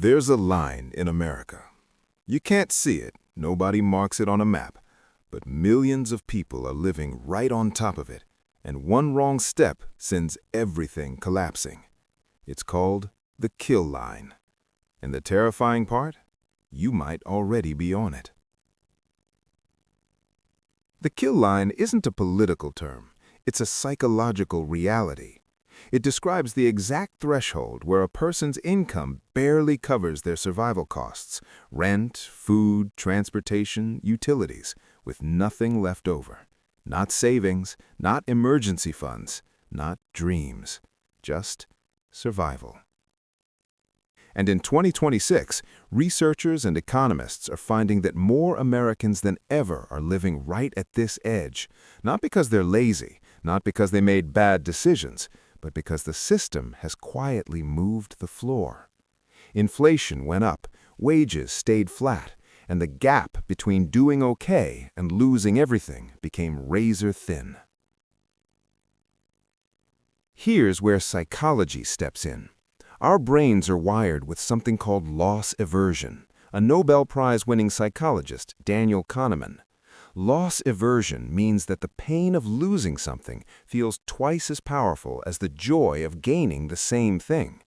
There's a line in America. You can't see it, nobody marks it on a map, but millions of people are living right on top of it, and one wrong step sends everything collapsing. It's called the kill line. And the terrifying part? You might already be on it. The kill line isn't a political term, it's a psychological reality. It describes the exact threshold where a person's income barely covers their survival costs, rent, food, transportation, utilities, with nothing left over. Not savings, not emergency funds, not dreams, just survival. And in 2026, researchers and economists are finding that more Americans than ever are living right at this edge, not because they're lazy, not because they made bad decisions, but because the system has quietly moved the floor. Inflation went up, wages stayed flat, and the gap between doing okay and losing everything became razor thin. Here's where psychology steps in. Our brains are wired with something called loss aversion. A Nobel Prize-winning psychologist, Daniel Kahneman. Loss aversion means that the pain of losing something feels twice as powerful as the joy of gaining the same thing.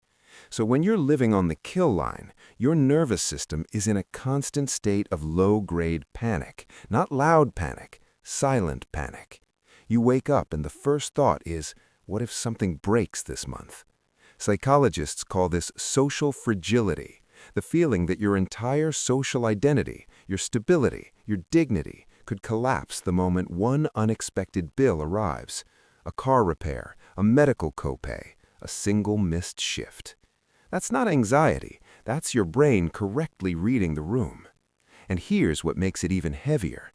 So when you're living on the kill line, your nervous system is in a constant state of low-grade panic. Not loud panic, silent panic. You wake up and the first thought is, what if something breaks this month? Psychologists call this social fragility, the feeling that your entire social identity, your stability, your dignity, could collapse the moment one unexpected bill arrives. A car repair, a medical copay, a single missed shift. That's not anxiety, that's your brain correctly reading the room. And here's what makes it even heavier.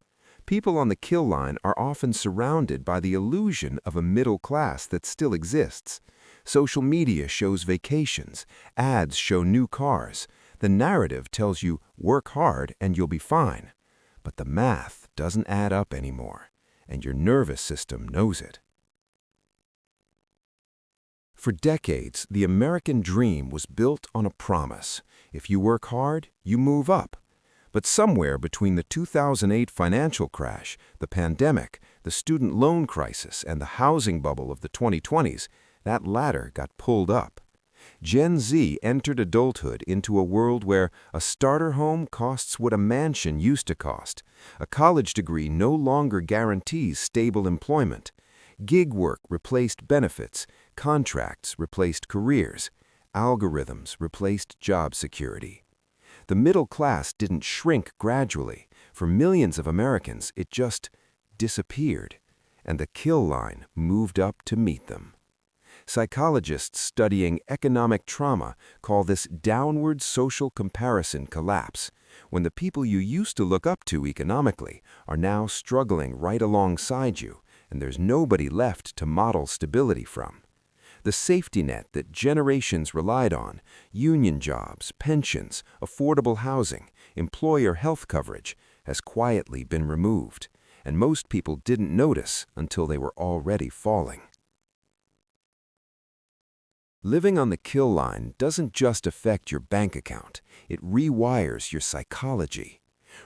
People on the kill line are often surrounded by the illusion of a middle class that still exists. Social media shows vacations, ads show new cars. The narrative tells you, work hard and you'll be fine. But the math doesn't add up anymore, and your nervous system knows it. For decades, the American dream was built on a promise. If you work hard, you move up. But somewhere between the 2008 financial crash, the pandemic, the student loan crisis, and the housing bubble of the 2020s, that ladder got pulled up. Gen Z entered adulthood into a world where a starter home costs what a mansion used to cost. A college degree no longer guarantees stable employment. Gig work replaced benefits, contracts replaced careers, algorithms replaced job security. The middle class didn't shrink gradually. For millions of Americans, it just disappeared, and the kill line moved up to meet them. Psychologists studying economic trauma call this downward social comparison collapse, when the people you used to look up to economically are now struggling right alongside you, and there's nobody left to model stability from. The safety net that generations relied on, union jobs, pensions, affordable housing, employer health coverage, has quietly been removed, and most people didn't notice until they were already falling. Living on the kill line doesn't just affect your bank account, it rewires your psychology.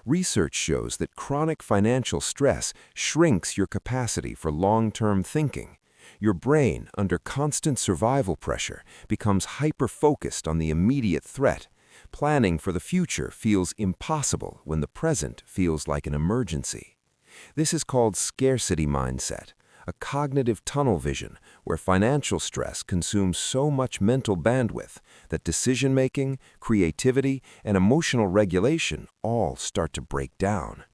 Research shows that chronic financial stress shrinks your capacity for long-term thinking. Your brain, under constant survival pressure, becomes hyper-focused on the immediate threat. Planning for the future feels impossible when the present feels like an emergency. This is called scarcity mindset, a cognitive tunnel vision where financial stress consumes so much mental bandwidth that decision-making, creativity, and emotional regulation all start to break down.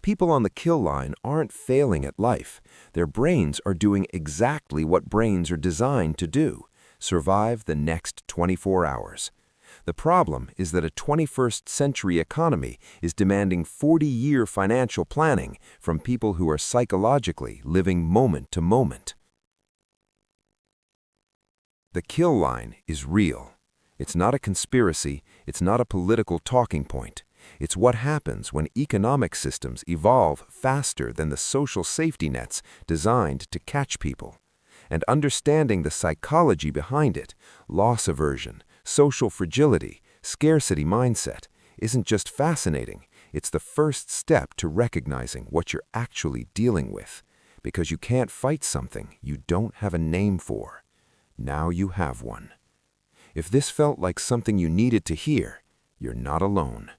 People on the kill line aren't failing at life. Their brains are doing exactly what brains are designed to do: survive the next 24 hours. The problem is that a 21st century economy is demanding 40-year financial planning from people who are psychologically living moment to moment. The kill line is real. It's not a conspiracy, it's not a political talking point. It's what happens when economic systems evolve faster than the social safety nets designed to catch people. And understanding the psychology behind it, loss aversion, social fragility, Scarcity Mindset isn't just fascinating, it's the first step to recognizing what you're actually dealing with, because you can't fight something you don't have a name for. Now you have one. If this felt like something you needed to hear, you're not alone.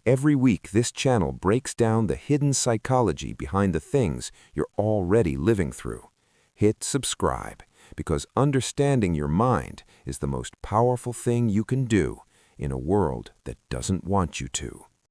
Every week, this channel breaks down the hidden psychology behind the things you're already living through. Hit subscribe, because understanding your mind is the most powerful thing you can do in a world that doesn't want you to.